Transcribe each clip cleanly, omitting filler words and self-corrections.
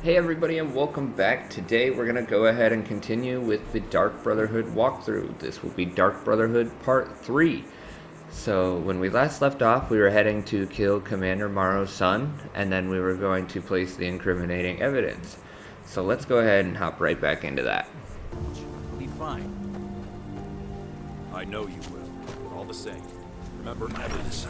Hey everybody and welcome back. Today we're going to go ahead and continue with the Dark Brotherhood walkthrough. This will be Dark Brotherhood Part 3. So when we last left off, we were heading to kill Commander Maro's son, and then we were going to place the incriminating evidence. So let's go ahead and hop right back into that. You'll be fine. I know you will. All the same. Remember evidence.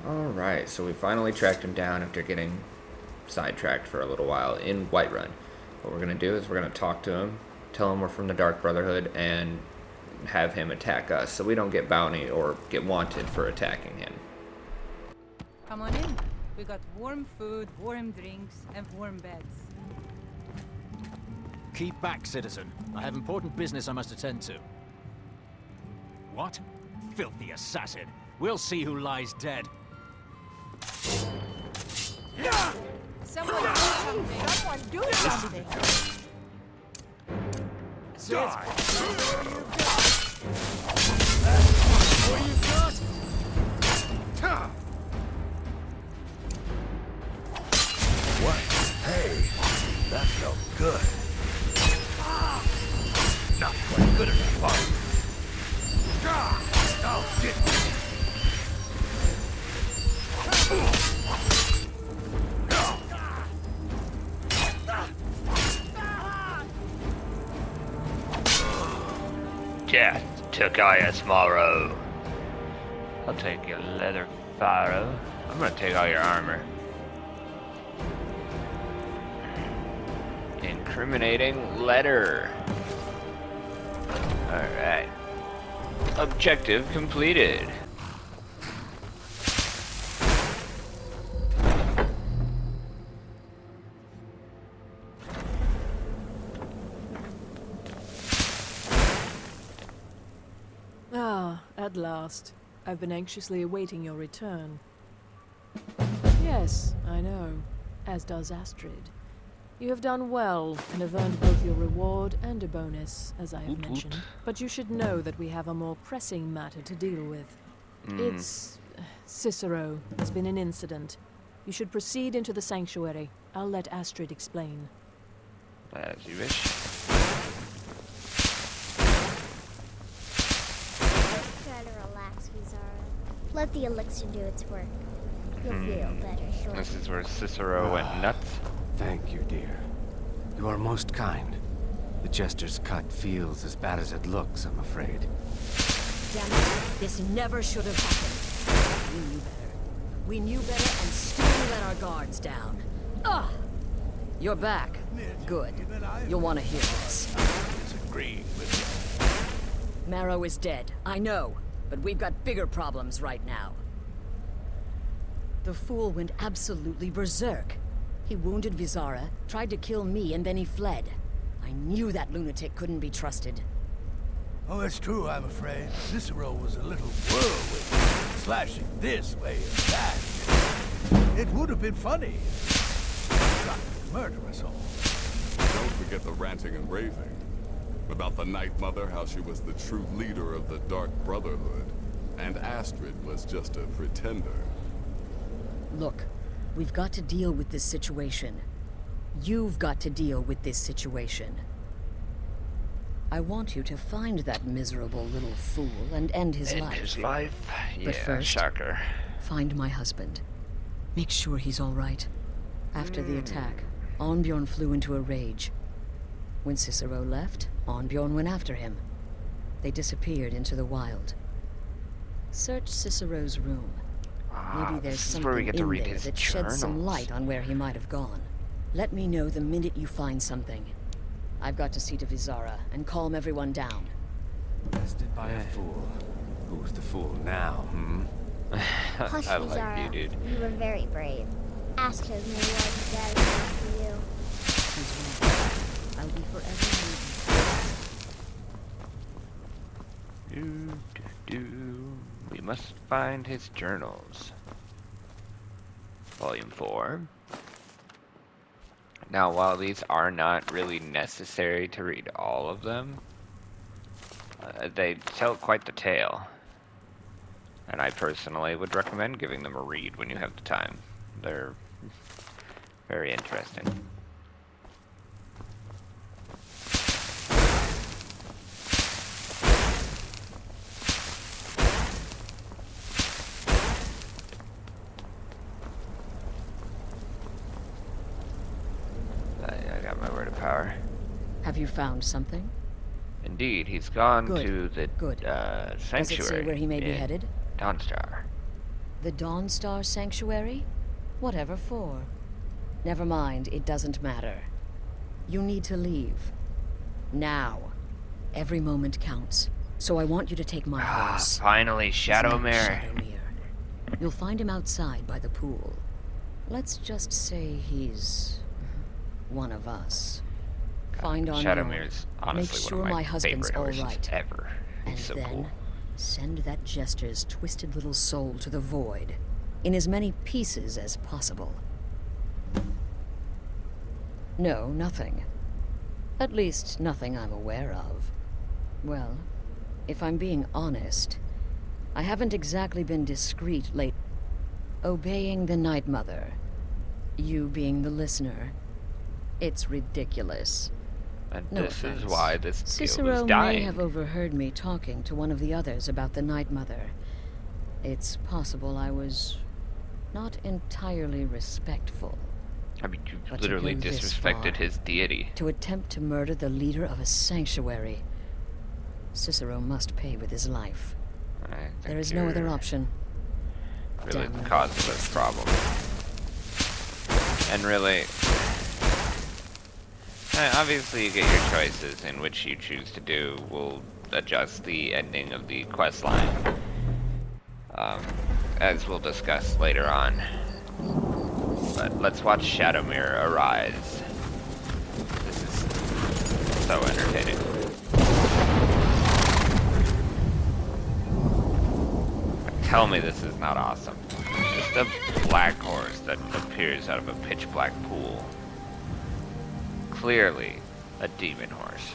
Alright, so we finally tracked him down after getting sidetracked for a little while in Whiterun. What we're going to do is we're going to talk to him, tell him we're from the Dark Brotherhood, and have him attack us so we don't get bounty or get wanted for attacking him. Come on in. We got warm food, warm drinks, and warm beds. Keep back, citizen. I have important business I must attend to. What? Filthy assassin. We'll see who lies dead. Someone do something. Someone do something. Die! What? Hey, that felt good. Not quite good enough, huh? Oh, get me. Death to Gaius Morrow. I'll take your leather, Pharaoh. I'm gonna take all your armor. Incriminating letter. Alright. Objective completed. Ah, at last. I've been anxiously awaiting your return. Yes, I know. As does Astrid. You have done well, and have earned both your reward and a bonus, as I have mentioned. But you should know that we have a more pressing matter to deal with. It's... Cicero. There's been an incident. You should proceed into the sanctuary. I'll let Astrid explain. As you wish. Just try to relax, Vizara. Let the elixir do its work. You'll feel better shortly. This is where Cicero went nuts. Thank you, dear. You are most kind. The Jester's cut feels as bad as it looks, I'm afraid. Damn it. This never should have happened. We knew better. We knew better and still let our guards down. Ugh! You're back. Good. You'll want to hear this. Disagreeing with you. Marrow is dead, I know. But we've got bigger problems right now. The fool went absolutely berserk. He wounded Vizara, tried to kill me, and then he fled. I knew that lunatic couldn't be trusted. Oh, it's true, I'm afraid. Cicero was a little whirlwind, slashing this way and that. It would have been funny if he tried to murder us all. Don't forget the ranting and raving. About the Night Mother, how she was the true leader of the Dark Brotherhood. And Astrid was just a pretender. Look, we've got to deal with this situation. You've got to deal with this situation. I want you to find that miserable little fool and end his life. His life? But Yeah, first, shocker. find my husband. Make sure he's all right. After the attack, Arnbjorn flew into a rage. When Cicero left, Arnbjorn went after him. They disappeared into the wild. Search Cicero's room. Maybe there's this is something where we get to in read there his that sheds some journals. light on where he might have gone. Let me know the minute you find something. I've got to see to Vizara and calm everyone down. Arrested by a fool. Who's the fool now, hmm? Hush, I like Vizara. you, dude. You were very brave. Astrid may well be dead for you. He's right. I'll be forever needed. Do, do, do. We must find his journals. Volume 4. Now, while these are not really necessary to read all of them, they tell quite the tale. And I personally would recommend giving them a read when you have the time. They're very interesting. I got my word of power. Have you found something? Indeed, he's gone Good. to the Good. sanctuary. Does it say where he may be in headed? Dawnstar. The Dawnstar Sanctuary? Whatever for. Never mind, it doesn't matter. You need to leave. Now. Every moment counts. So I want you to take my horse. Finally, Shadowmere. You'll find him outside by the pool. Let's just say he's one of us. Find on Shadowmere's honestly Make sure one of my husband's favorite all horses right. ever. And He's so then cool. send that jester's twisted little soul to the void, in as many pieces as possible. No, nothing. At least, nothing I'm aware of. Well, if I'm being honest, I haven't exactly been discreet lately. Obeying the Night Mother, you being the listener, it's ridiculous. And No this offense. is why this guild Cicero is may dying. have overheard me talking to one of the others about the Night Mother. It's possible I was not entirely respectful. I mean, you But to literally go this disrespected far, his deity. To attempt to murder the leader of a sanctuary. Cicero must pay with his life. I think There is no other you're option. really Damn the it. cause of this problem. And really, obviously you get your choices, in which you choose to do will adjust the ending of the quest line, as we'll discuss later on. But let's watch Shadowmere arise. This is so entertaining. Tell me this is not awesome. Just a black horse that appears out of a pitch black pool. Clearly a demon horse.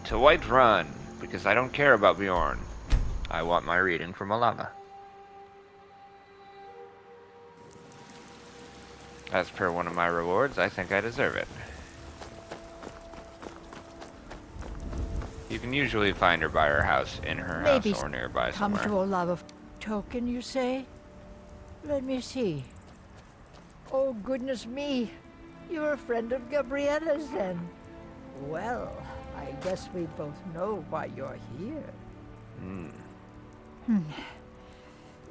To Whiterun, because I don't care about Bjorn. I want my reading from Alana. As per one of my rewards, I think I deserve it. You can usually find her by her house, in her Maybe house, or nearby come somewhere. to a love of token, you say? Let me see. Oh, goodness me. You're a friend of Gabriella's, then. Well, I guess we both know why you're here.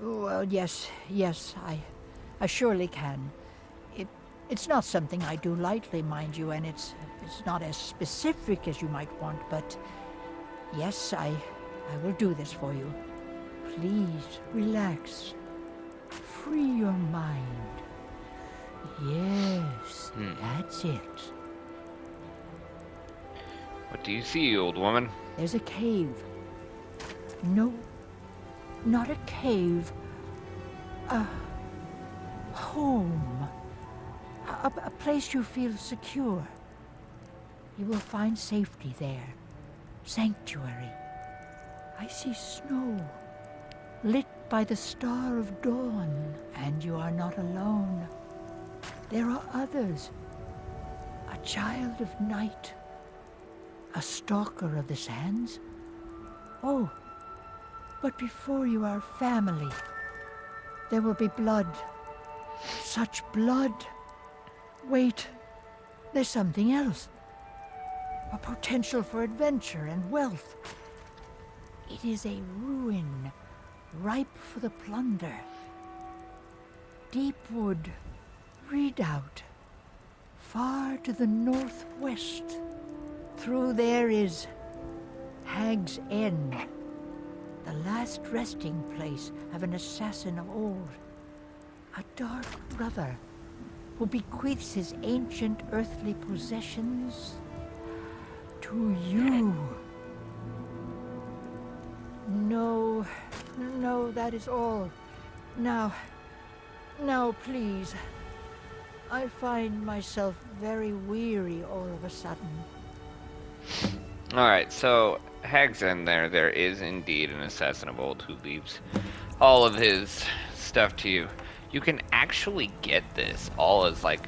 Well, yes, I surely can. It's not something I do lightly, mind you, and it's not as specific as you might want, but yes, I will do this for you. Please, relax. Free your mind. Yes, that's it. What do you see, old woman? There's a cave. No, not a cave. A home. A place you feel secure. You will find safety there. Sanctuary. I see snow, lit by the star of dawn, and you are not alone. There are others. A child of night. A stalker of the sands. Oh, but before you are family, there will be blood. Such blood. Wait, there's something else. A potential for adventure and wealth. It is a ruin, ripe for the plunder. Deepwood Redoubt, far to the northwest. Through there is Hag's End, the last resting place of an assassin of old. A dark brother who bequeaths his ancient earthly possessions to you. No, no, that is all. Now, please. I find myself very weary all of a sudden. Alright, so Hag's in there. There is indeed an assassin of old who leaves all of his stuff to you. You can actually get this all as like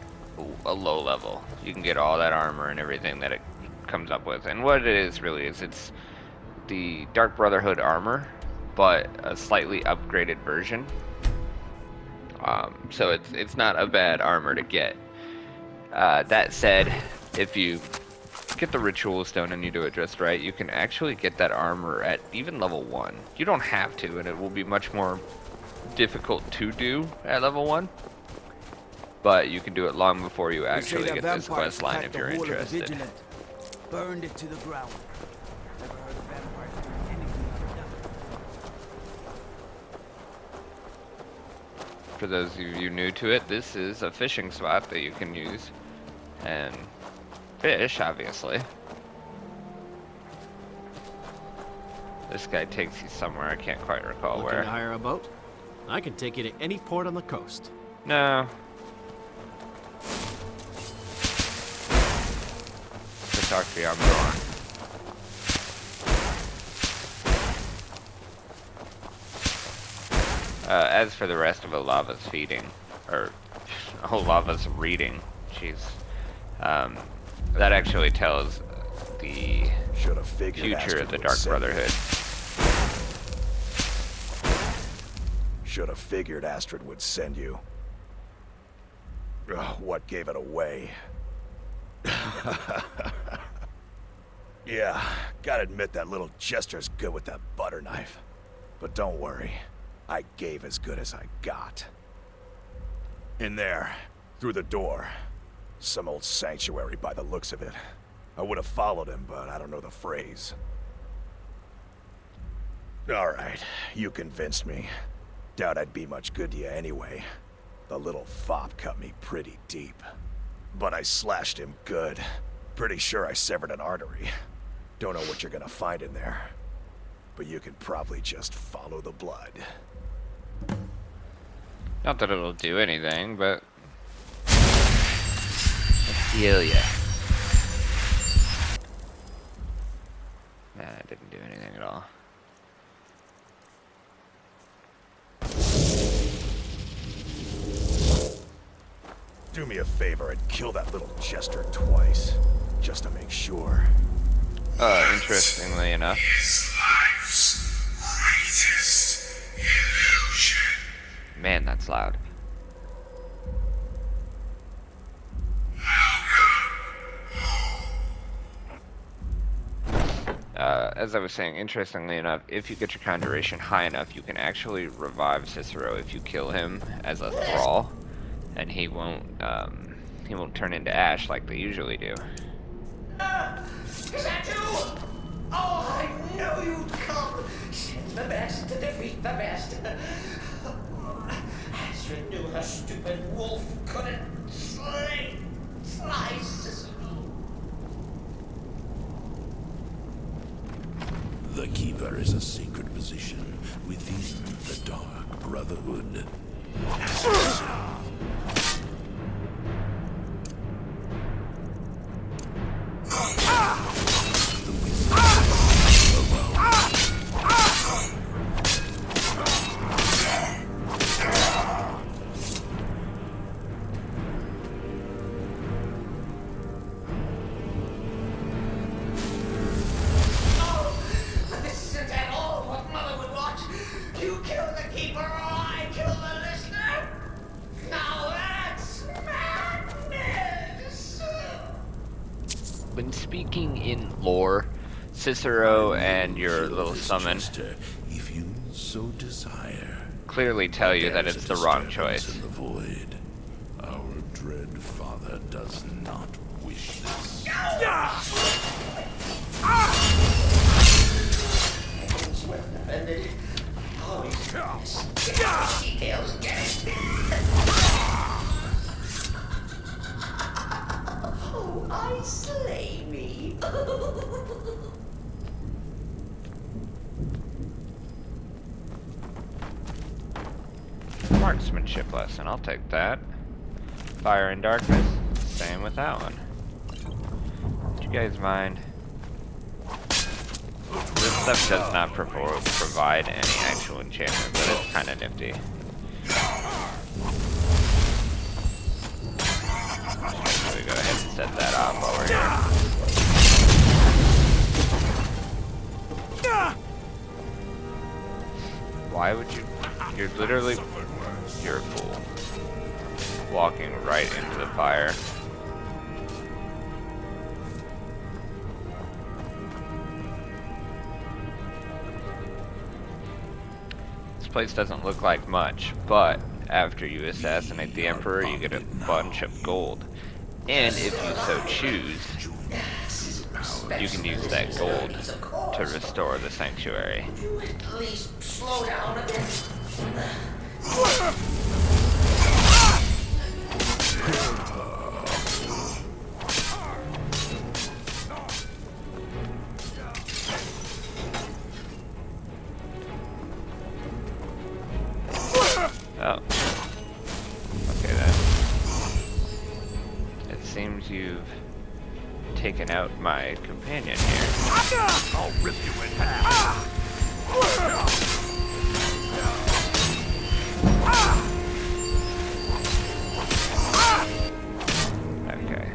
a low level. You can get all that armor and everything that it comes up with. And what it is really is it's the Dark Brotherhood armor, but a slightly upgraded version. So it's not a bad armor to get. That said, if you get the ritual stone and you do it just right, you can actually get that armor at even level 1. You don't have to, and it will be much more difficult to do at level 1. But you can do it long before you actually get this quest line if you're interested. Burned it to the ground. Never heard of vampires doing anything like that. For those of you new to it, this is a fishing spot that you can use and fish, obviously. This guy takes you somewhere, I can't quite recall where. Looking to hire a boat? I can take you to any port on the coast. No. To talk to you, I'm gone. As for the rest of Olava's feeding, or Olava's reading, jeez, that actually tells the future of the Dark Brotherhood. Should have figured Astrid would send you. Ugh, what gave it away? Yeah, gotta admit that little Jester's good with that butter knife. But don't worry, I gave as good as I got. In there, through the door. Some old sanctuary by the looks of it. I would have followed him, but I don't know the phrase. Alright, you convinced me. Doubt I'd be much good to you anyway. The little fop cut me pretty deep. But I slashed him good. Pretty sure I severed an artery. Don't know what you're gonna find in there. But you can probably just follow the blood. Not that it'll do anything, but let's heal ya. Nah, it didn't do anything at all. Do me a favor and kill that little Jester twice. Just to make sure. Interestingly enough. Man, that's loud. As I was saying, interestingly enough, if you get your conjuration high enough, you can actually revive Cicero if you kill him as a thrall, and he won't turn into ash like they usually do. Is that you? Oh, I knew you'd come. Send the best to defeat the best. Astrid knew her stupid wolf couldn't slice Cicero. The Keeper is a sacred position within the Dark Brotherhood. When speaking in lore, Cicero and your little summon if you so desire, clearly tell you that it's the wrong choice. in the void. Our dread father does not wish this. Well defended. Always details get it. Oh, I slay me. Marksmanship lesson, I'll take that. Fire and darkness, same with that one. Do you guys mind? This stuff does not provide any actual enchantment, but it's kind of nifty. So we go ahead and set that off over here. Why would you? You're literally, you're a fool. Walking right into the fire. This place doesn't look like much, but after you assassinate the Emperor, you get a bunch of gold. And if you so choose, you can use that gold to restore the sanctuary. At least slow down a bit. Oh. Okay then. It seems you've taken out my companion here. I'll rip you in half. Okay.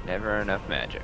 Never enough magic.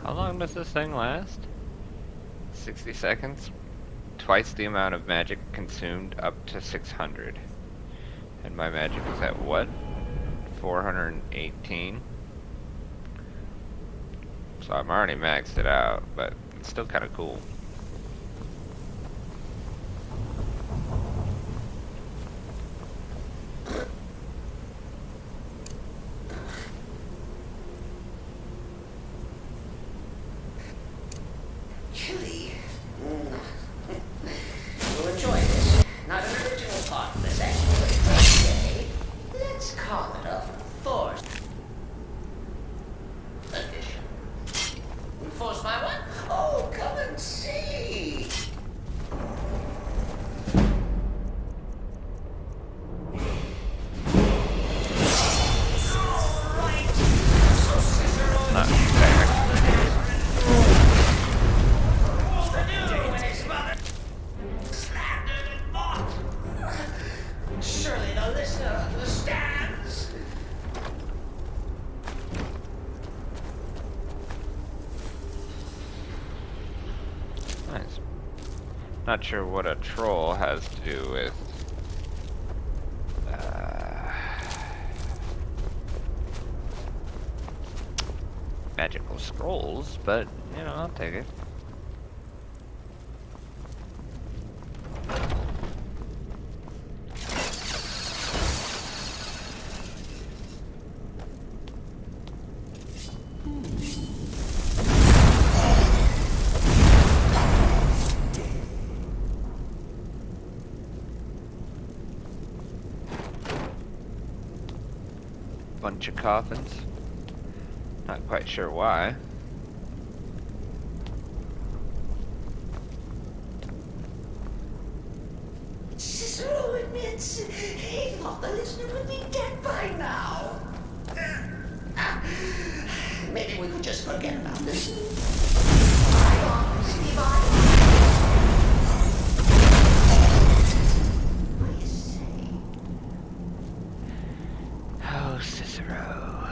How long does this thing last? 60 seconds? Twice the amount of magic consumed, up to 600. And my magic is at what? 418? So I'm already maxed it out, but it's still kind of cool. Chili. You'll enjoy this. Not an original part of this exploit, per se. Let's call it a forced addition. Forced by what? Oh, come and see. Not fair. Surely the listener understands. Nice. Not sure what a troll has to do with magical scrolls, but you know, I'll take it. Bunch of coffins. Not quite sure why. thought the listener would be dead by now. Maybe we could just forget about this. Bygones be bygones. What do you say? Oh, Cicero.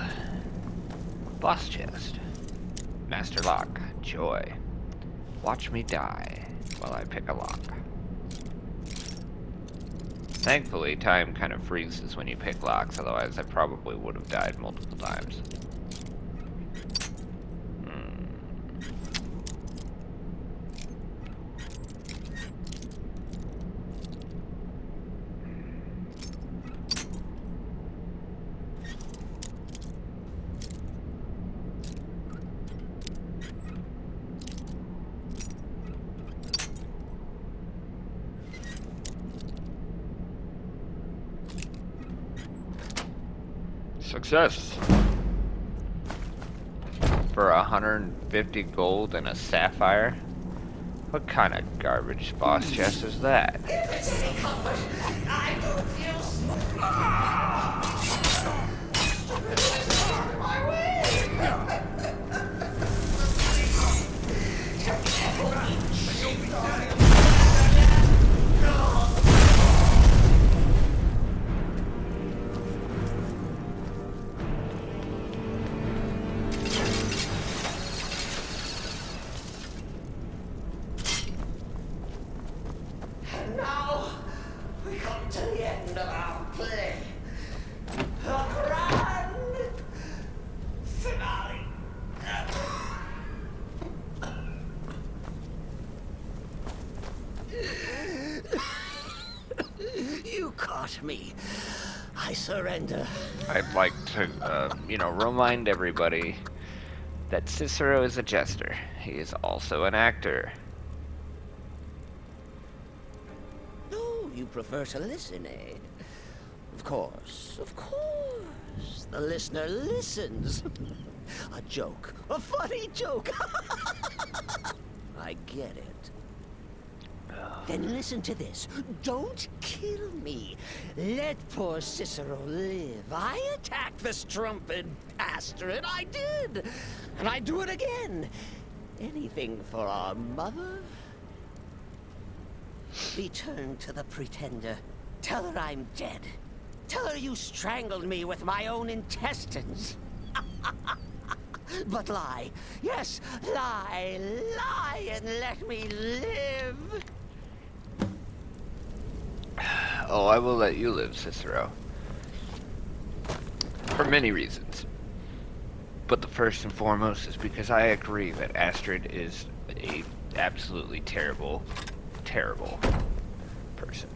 Boss chest. Master lock. Joy. Watch me die while I pick a lock. Thankfully, time kind of freezes when you pick locks, otherwise I probably would have died multiple times. Success! For 150 gold and a sapphire? What kind of garbage boss chest is that? If it's any comfort, I don't feel my way. And now we come to the end of our play. The grand finale. You caught me. I surrender. I'd like to, remind everybody that Cicero is a jester. He is also an actor. No, you prefer to listen, eh? Of course, of course. The listener listens. A joke. A funny joke. I get it. Then listen to this. Don't kill me. Let poor Cicero live. I attacked the strumpet bastard. I did. And I do it again. Anything for our mother? Return to the pretender. Tell her I'm dead. Tell her you strangled me with my own intestines. But lie. Yes, lie. Lie and let me live. Oh, I will let you live, Cicero. For many reasons. But the first and foremost is because I agree that Astrid is a absolutely terrible, terrible person.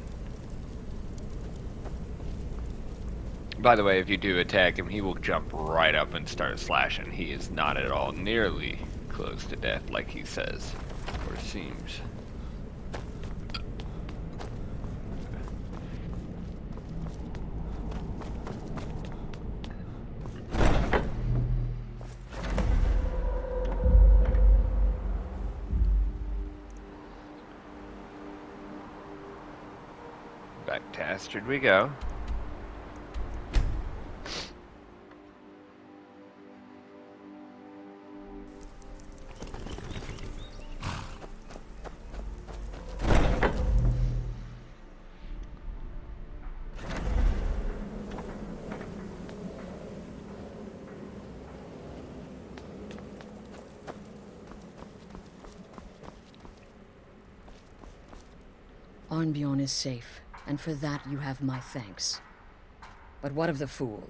By the way, if you do attack him, he will jump right up and start slashing. He is not at all nearly close to death like he says, or seems. Back to Astrid we go. Arnbjorn is safe, and for that you have my thanks. But what of the fool?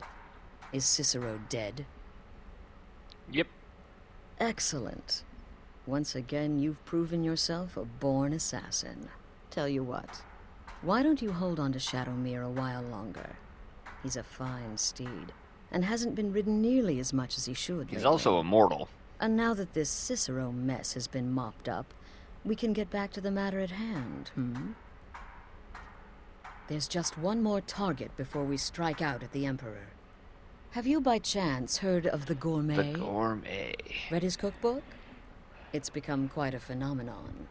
Is Cicero dead? Yep. Excellent. Once again, you've proven yourself a born assassin. Tell you what, why don't you hold on to Shadowmere a while longer? He's a fine steed, and hasn't been ridden nearly as much as he should. He's lately. also immortal. And now that this Cicero mess has been mopped up, we can get back to the matter at hand, There's just one more target before we strike out at the Emperor. Have you by chance heard of the Gourmet? The Gourmet. Read his cookbook? It's become quite a phenomenon.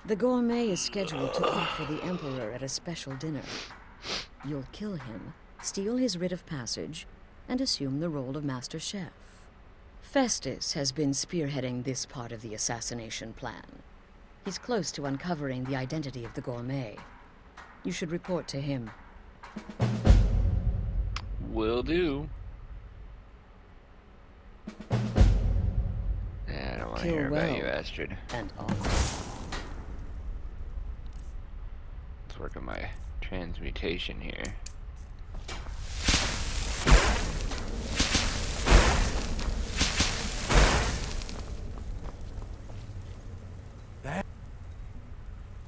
The Gourmet is scheduled to cook for the Emperor at a special dinner. You'll kill him, steal his writ of passage, and assume the role of Master Chef. Festus has been spearheading this part of the assassination plan. He's close to uncovering the identity of the gourmet. You should report to him. Will do. Yeah, I don't want to hear about you, Astrid. And often. Let's work on my transmutation here.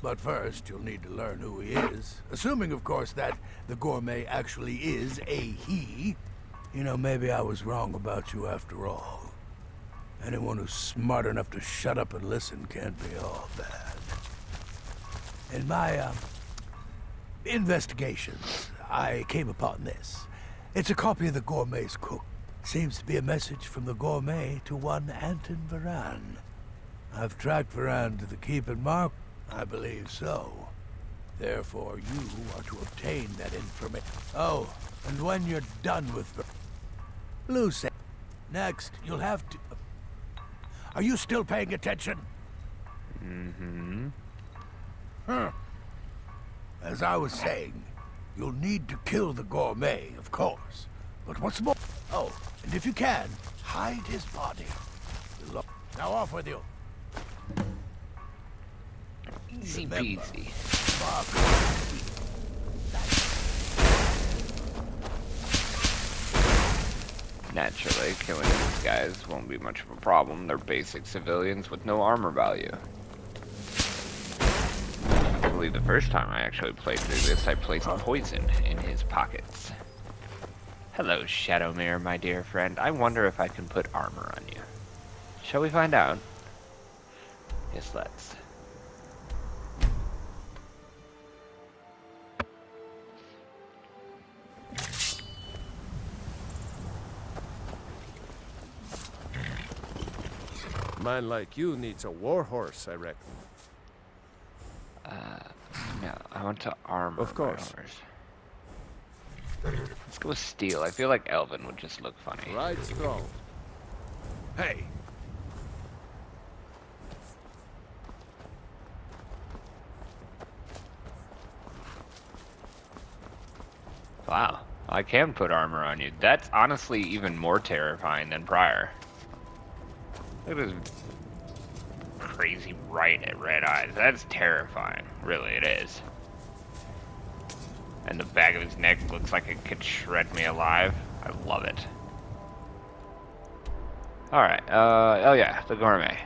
But first, you'll need to learn who he is. Assuming, of course, that the gourmet actually is a he. You know, maybe I was wrong about you after all. Anyone who's smart enough to shut up and listen can't be all bad. In my, investigations, I came upon this. It's a copy of the gourmet's cook. Seems to be a message from the gourmet to one Anton Varan. I've tracked Varan to the keep in Mark. I believe so. Therefore, you are to obtain that information. Oh, and when you're done with Lucy, next, you'll have to... Are you still paying attention? Mm-hmm. Huh. As I was saying, you'll need to kill the gourmet, of course. But what's more... Oh, and if you can, hide his body. Now off with you. Easy peasy. Naturally, killing these guys won't be much of a problem. They're basic civilians with no armor value. I believe the first time I actually played through this, I placed poison in his pockets. Hello, Shadowmere, my dear friend. I wonder if I can put armor on you. Shall we find out? Yes, let's. Man like you needs a war horse, I reckon. No, I want to armor Of course. my horse. Let's go with steel. I feel like Elvin would just look funny. Right strong. Hey. Wow, I can put armor on you. That's honestly even more terrifying than prior. Look at his crazy red eyes. That's terrifying. Really, it is. And the back of his neck looks like it could shred me alive. I love it. Alright, oh yeah, the gourmet.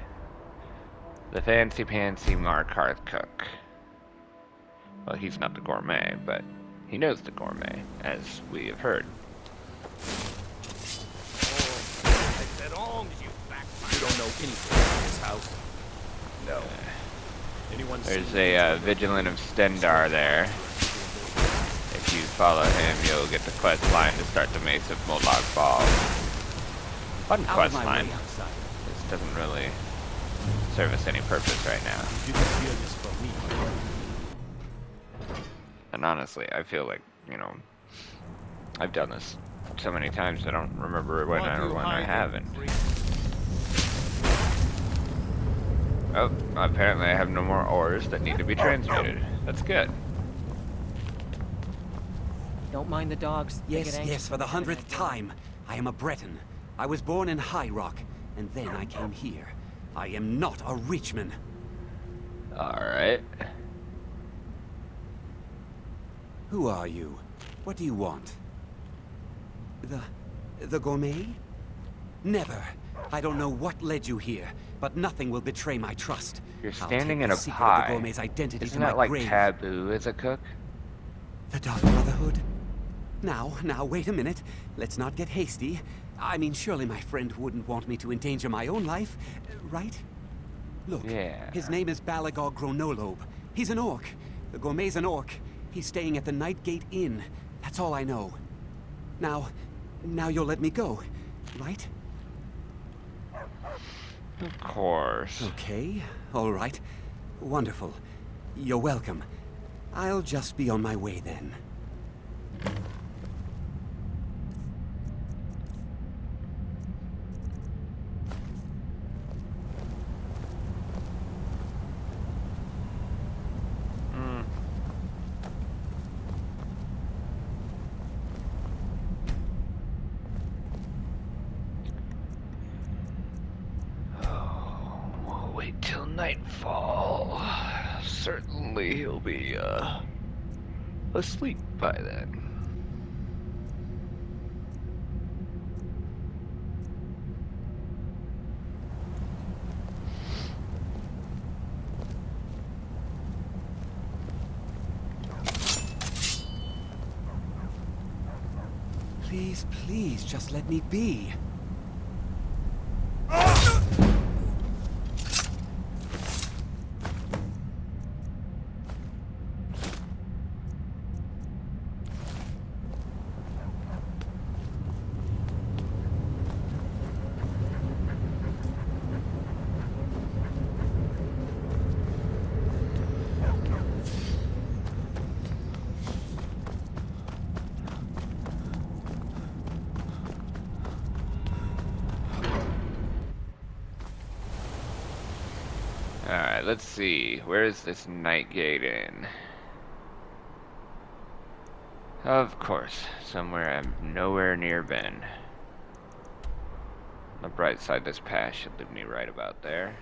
The fancy-pantsy Markarth cook. Well, he's not the gourmet, but he knows the gourmet, as we have heard. You don't know anything about this house? No. Anyone There's a vigilant of Stendar there. If you follow him, you'll get the quest line to start the Mace of Molag Bal. Fun quest line. This doesn't really serve us any purpose right now. You didn't hear this from me. And honestly, I feel like, you know, I've done this so many times I don't remember when I haven't. Oh, apparently I have no more ores that need to be transmuted. That's good. Don't mind the dogs. They get Yes, anxious yes, for the 100th time. I am a Breton. I was born in High Rock, and then I came here. I am not a Reachman. Alright. Who are you? What do you want? The gourmet? Never. I don't know what led you here, but nothing will betray my trust. You're I'll standing take in the a secret of the pie. gourmet's identity Isn't to my that like grave. taboo as a cook? The Dark Brotherhood? Now, wait a minute. Let's not get hasty. I mean, surely my friend wouldn't want me to endanger my own life, right? Look, Yeah. his name is Balagog Gronolobe. He's an orc. The gourmet's an orc. He's staying at the Nightgate Inn. That's all I know. Now you'll let me go, right? Of course. Okay, all right. Wonderful. You're welcome. I'll just be on my way then. nightfall. Certainly he'll be, asleep by then. Please, please, just let me be. Alright, let's see. Where is this night gate in? Of course, somewhere I'm nowhere near been. On the bright side, this path should lead me right about there.